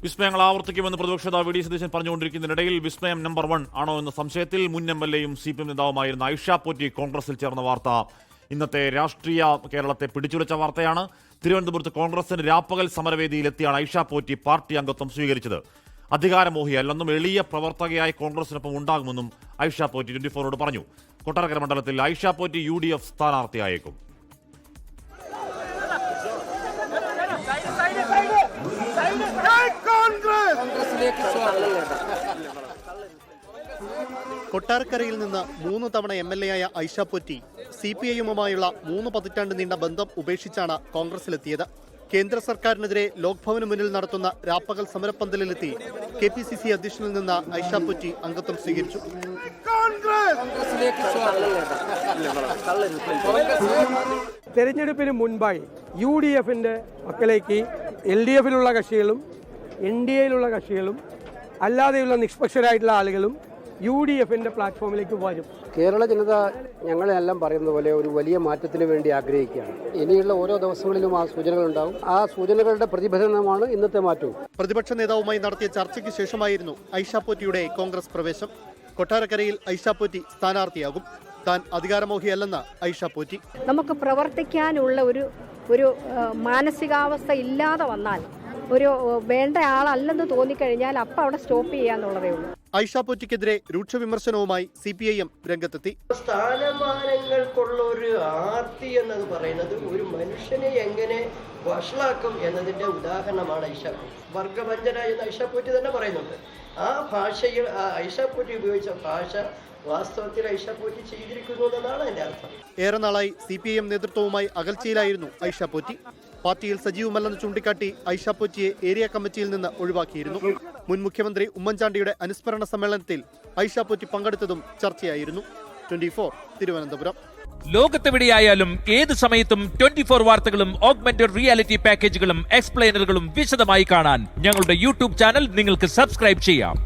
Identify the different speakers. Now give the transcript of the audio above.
Speaker 1: വിസ്മയങ്ങൾ ആവർത്തിക്കുമെന്ന് പ്രതിപക്ഷ നേതാവ് V D Satheesan പറഞ്ഞുകൊണ്ടിരിക്കുന്നതിനിടയിൽ വിസ്മയം നമ്പർ 1 ആണോ എന്ന സംശയത്തിൽ മുൻ എംഎൽഎയും CPM നേതാവുമായിരുന്ന ഐഷ പോറ്റി കോൺഗ്രസിൽ ചേർന്ന വാർത്ത ഇന്നത്തെ രാഷ്ട്രീയ കേരളത്തെ പിടിച്ചുലച്ച വാർത്തയാണ്. തിരുവനന്തപുരത്ത് കോൺഗ്രസിന് രാപ്പകൽ സമരവേദിയിലെത്തിയാണ് ഐഷ പോറ്റി പാർട്ടി അംഗത്വം സ്വീകരിച്ചത്. അധികാരമോഹിയല്ലെന്നും എളിയ പ്രവർത്തകയായി കോൺഗ്രസിനൊപ്പം ഉണ്ടാകുമെന്നും ഐഷ പോറ്റി 24 പറഞ്ഞു. കൊട്ടാരക്കര മണ്ഡലത്തിൽ ഐഷ പോറ്റി UDF സ്ഥാനാർത്ഥിയായേക്കും.
Speaker 2: കൊട്ടാരക്കരയിൽ നിന്ന് 3 തവണ MLA ആയ ഐഷ പോറ്റി CPIയുമായുള്ള 3 പതിറ്റാണ്ട് നീണ്ട ബന്ധം ഉപേക്ഷിച്ചാണ് കോൺഗ്രസിലെത്തിയത്. കേന്ദ്ര സർക്കാരിനെതിരെ ലോക്ഭവന് മുന്നിൽ നടത്തുന്ന രാപ്പകൽ സമരപ്പന്തലിലെത്തി KPCC അധ്യക്ഷനിൽ നിന്ന് ഐഷ പോറ്റി അംഗത്വം സ്വീകരിച്ചു.
Speaker 3: തെരഞ്ഞെടുപ്പിന് മുൻപായി UDFന്റെ മക്കളേക്ക് LDFിലുള്ള കക്ഷികളും NDAയിലുള്ള കക്ഷികളും അല്ലാതെയുള്ള നിഷ്പക്ഷരായിട്ടുള്ള ആളുകളും UDFന്റെ പ്ലാറ്റ്ഫോമിലേക്ക് വരും.
Speaker 4: കേരള ജനത ഞങ്ങളെല്ലാം പറയുന്നത് പോലെ ഒരു വലിയ മാറ്റത്തിന് വേണ്ടി ആഗ്രഹിക്കുകയാണ്. ഇനിയുള്ള ഓരോ ദിവസങ്ങളിലും ആ സൂചനകളുണ്ടാവും. ആ സൂചനകളുടെ പ്രതിഫലനമാണ് ഇന്നത്തെ മാറ്റവും.
Speaker 2: പ്രതിപക്ഷ നേതാവുമായി നടത്തിയ ചർച്ചയ്ക്ക് ശേഷമായിരുന്നു ഐഷ പോറ്റിയുടെ കോൺഗ്രസ് പ്രവേശം. കൊട്ടാരക്കരയിൽ ഐഷ പോറ്റി സ്ഥാനാർത്ഥിയാകും. താൻ അധികാരമോഹിയല്ലെന്ന് ഐഷ പോറ്റി.
Speaker 5: നമുക്ക് പ്രവർത്തിക്കാനുള്ള ഒരു മാനസികാവസ്ഥ ഇല്ലാതെ വന്നാൽ, ഒരു വേണ്ട ആളല്ലെന്ന് തോന്നിക്കഴിഞ്ഞാൽ അപ്പം അവിടെ സ്റ്റോപ്പ് ചെയ്യാന്നുള്ളതേ ഉള്ളൂ.
Speaker 2: ഐഷ പോറ്റിക്കെതിരെ രൂക്ഷ വിമർശനവുമായി CPIM രംഗത്തെത്തി.
Speaker 6: സ്ഥാനമാനങ്ങൾക്കുള്ള ഒരു ആർത്തി എന്നത് പറയുന്നത് ഒരു മനുഷ്യനെ എങ്ങനെ വഷളാക്കും എന്നതിന്റെ ഉദാഹരണമാണ് ഐഷ പോറ്റി. വർഗവഞ്ചന എന്ന് ഐഷ പോറ്റി തന്നെ പറയുന്നുണ്ട്. ആ ഭാഷയിൽ ഐഷ പോറ്റി ഉപയോഗിച്ച ഭാഷ വാസ്തവത്തിൽ ഐഷ പോറ്റി ചെയ്തിരിക്കുന്നു എന്നാണ് അതിന്റെ അർത്ഥം.
Speaker 2: ഏറെ നാളായി CPIM നേതൃത്വവുമായി അകൽച്ചയിലായിരുന്നു ഐഷ പോറ്റി. പാർട്ടിയിൽ സജീവമല്ലെന്ന് ചൂണ്ടിക്കാട്ടി ഐഷ പോറ്റിയെ ഏരിയ കമ്മിറ്റിയിൽ നിന്ന് ഒഴിവാക്കിയിരുന്നു. മുൻ മുഖ്യമന്ത്രി ഉമ്മൻചാണ്ടിയുടെ അനുസ്മരണ സമ്മേളനത്തിൽ ഐഷ പോറ്റി പങ്കെടുത്തതും ചർച്ചയായിരുന്നു. 24 തിരുവനന്തപുരം.
Speaker 7: ലോകത്തെവിടെയായാലും ഏത് സമയത്തും 24 വാർത്തകളും ഓഗ്മെന്റഡ് റിയാലിറ്റി പാക്കേജുകളും എക്സ്പ്ലെയിനറുകളും വിശദമായി കാണാൻ ഞങ്ങളുടെ YouTube ചാനൽ നിങ്ങൾക്ക് സബ്സ്ക്രൈബ് ചെയ്യാം.